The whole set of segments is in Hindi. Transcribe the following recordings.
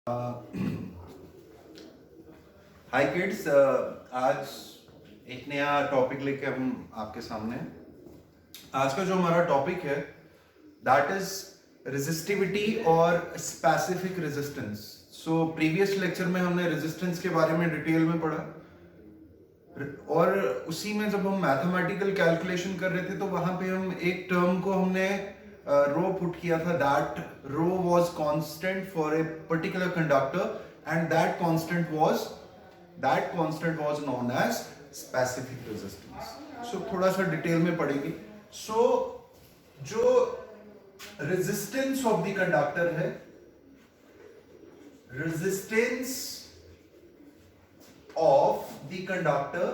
हाय किड्स, आज एक नया टॉपिक लेके हम आपके सामने हैं। आज का जो हमारा टॉपिक है दैट इज रेजिस्टिविटी और specific resistance. So previous lecture में हमने रेजिस्टेंस के बारे में डिटेल में पढ़ा और उसी में जब हम मैथमेटिकल कैलकुलेशन कर रहे थे तो वहां पे हम एक टर्म को हमने रो पुट किया था, that rho was constant for a particular conductor and that constant was known as specific resistance. So थोड़ा सा डिटेल में पढ़ेंगे। सो जो रेजिस्टेंस ऑफ द कंडक्टर है, resistance of the conductor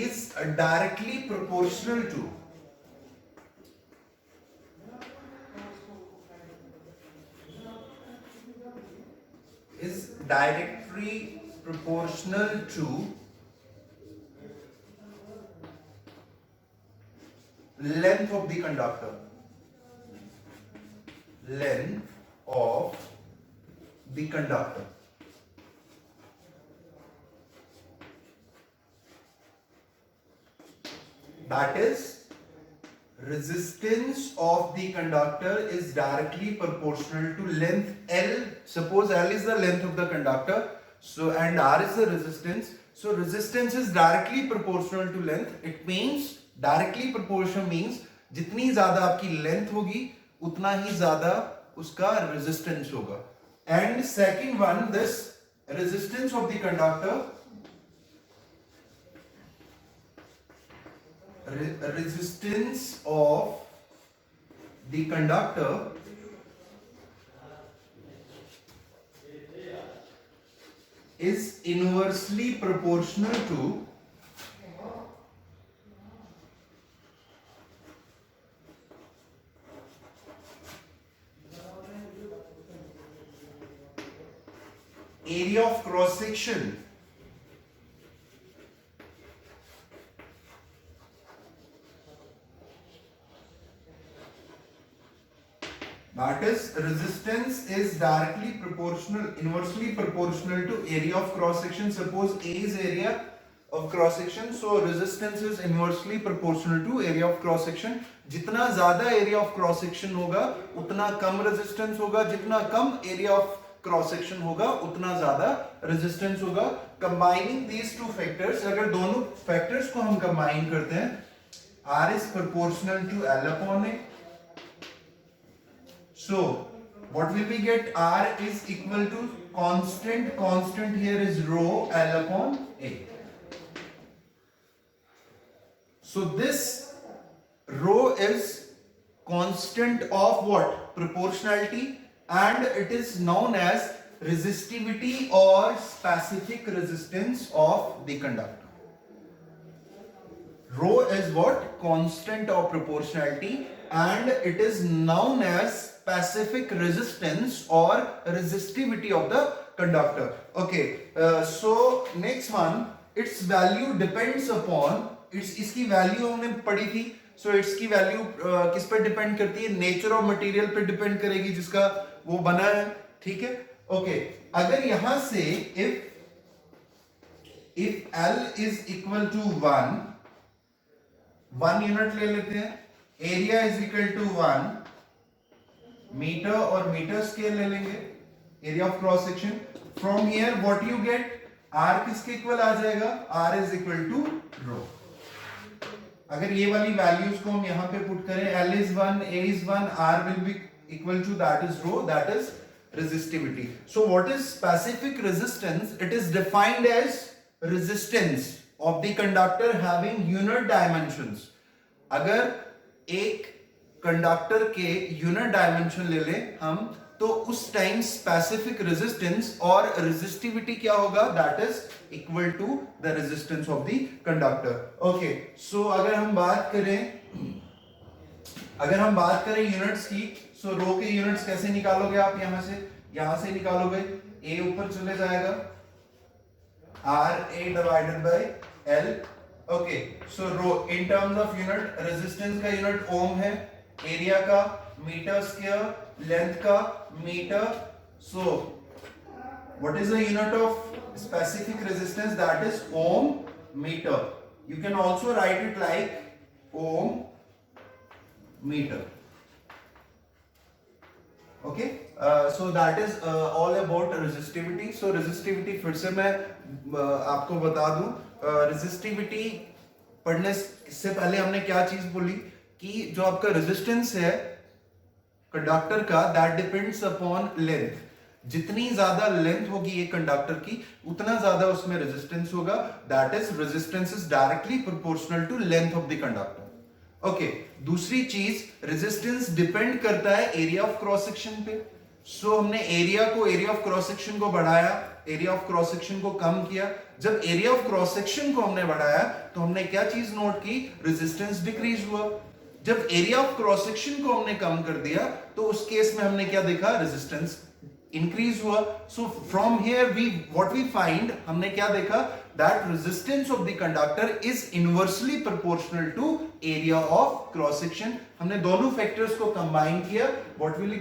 is directly proportional to length of the conductor, length of the conductor. That is, resistance of the conductor is directly proportional to length L. Suppose L is the length of the conductor, so and R is the resistance. So resistance is directly proportional to length. It means directly proportional means जितनी ज्यादा आपकी लेंथ होगी उतना ही ज्यादा उसका रेजिस्टेंस होगा। And second one, this resistance of the conductor, resistance of the conductor is inversely proportional to area of cross section that is, resistance is directly proportional, inversely proportional to area of cross section. Suppose A is area of cross section, so resistance is inversely proportional to area of cross section. जितना ज्यादा area of cross section होगा उतना कम resistance होगा, जितना कम area of क्रॉस सेक्शन होगा उतना ज्यादा रेजिस्टेंस होगा। कंबाइनिंग दीज टू फैक्टर्स, अगर दोनों फैक्टर्स को हम कंबाइन करते हैं, R is proportional to L upon A. So what will we get? R is equal to constant here is rho L upon A. So this rho is constant of what? Proportionality, and it is known as resistivity or specific resistance of the conductor. Rho is what? Constant of proportionality, and it is known as specific resistance or resistivity of the conductor. Okay, so next one, its value depends upon, इसकी वैल्यू हमने पढ़ी थी। सो इट्स की वैल्यू किस पर डिपेंड करती है? नेचर ऑफ मटेरियल पे डिपेंड करेगी जिसका वो बना है, ठीक है। ओके, अगर यहां से if L is equal to 1 unit ले लेते हैं, area is equal to 1 metre और मीटर स्केल ले लेंगे, area of cross section. From here what you get? R किसके इक्वल आ जाएगा? R is equal to rho. अगर ये वाली वैल्यूज को हम यहां पे पुट करें, L is 1, A is 1, R will be equal to, that is rho, that is resistivity. So what is specific resistance? It is defined as resistance of the conductor having unit dimensions. अगर एक कंडक्टर के यूनिट डायमेंशन ले लें हम, तो उस टाइम स्पेसिफिक रेजिस्टेंस और रेजिस्टिविटी क्या होगा? That is equal to the resistance of the conductor. Okay, so अगर हम बात करें यूनिट्स की, सो रो के यूनिट्स कैसे निकालोगे आप? यहां से निकालोगे, ए ऊपर चले जाएगा, R A divided by L, okay so rho in terms of unit, resistance का यूनिट ओम है, एरिया का मीटर स्क्वायर, लेंथ का metre. So what is the unit of specific resistance? That is ohm meter. You can also write it like ohm meter. Okay, so that is all about resistivity. So resistivity फिर से मैं आपको बता दूं, resistivity पढ़ने से पहले हमने क्या चीज बोली कि जो आपका रेजिस्टेंस है कंडक्टर का, दैट डिपेंड्स अपॉन लेंथ. जितनी ज्यादा लेंथ होगी ये कंडक्टर की, उतना ज्यादा उसमें रेजिस्टेंस होगा. That is resistance is directly proportional to length of the conductor. Okay, दूसरी चीज, रेजिस्टेंस डिपेंड करता है एरिया ऑफ क्रॉस सेक्शन पे. सो हमने एरिया ऑफ क्रॉस सेक्शन को बढ़ाया, एरिया ऑफ क्रॉस सेक्शन को कम किया. जब एरिया ऑफ क्रॉस सेक्शन को हमने बढ़ाया तो हमने क्या चीज नोट की, रेजिस्टेंस डिक्रीज हुआ. जब एरिया ऑफ क्रॉस सेक्शन को हमने कम कर दिया तो उस केस में हमने क्या देखा, रेजिस्टेंस इंक्रीज हुआ. So from here what we find, हमने क्या देखा, that resistance of the conductor is inversely proportional to area of cross section. हमने दोनों फैक्टर्स को कंबाइन किया, व्हाट विल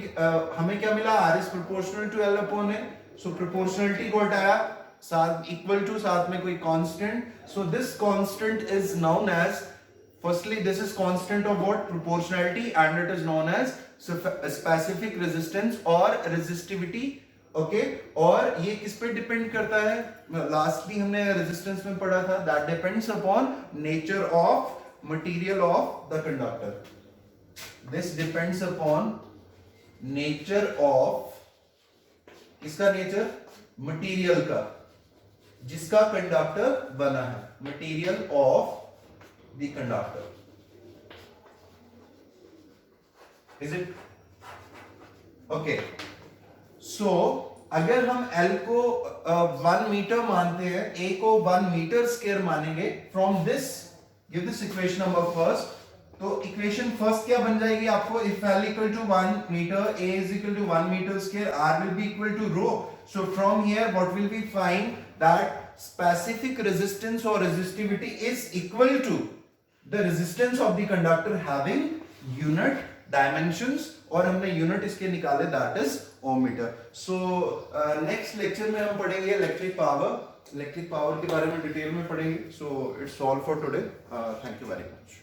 हमें क्या मिला, R is proportional to L upon A. So proportionality को हटाया, साथ इक्वल टू, साथ में कोई constant. So this constant is known as, firstly this is constant of what, proportionality, and it is known as specific resistance or resistivity. okay, और ये किस पे डिपेंड करता है, लास्टली हमने रेजिस्टेंस में पढ़ा था, that depends upon nature of material of the conductor. this depends upon nature of, किसका नेचर, मटेरियल का जिसका कंडक्टर बना है, material of the conductor. Is it okay? So अगर हम L को 1 मीटर मानते हैं, A को 1 मीटर स्क्वायर मानेंगे, from this give this equation number first. तो इक्वेशन फर्स्ट क्या बन जाएगी आपको, if L equal to 1 meter, A is equal to 1 meter square, R will be equal to rho. So from here what will we find, that specific resistance or resistivity is equal to the resistance of the conductor having unit dimensions, और हमने यूनिट इसके निकाले, that is ohm meter. So next lecture में हम पढ़ेंगे इलेक्ट्रिक पावर के बारे में डिटेल में पढ़ेंगे. So it's all for today. Thank you very much.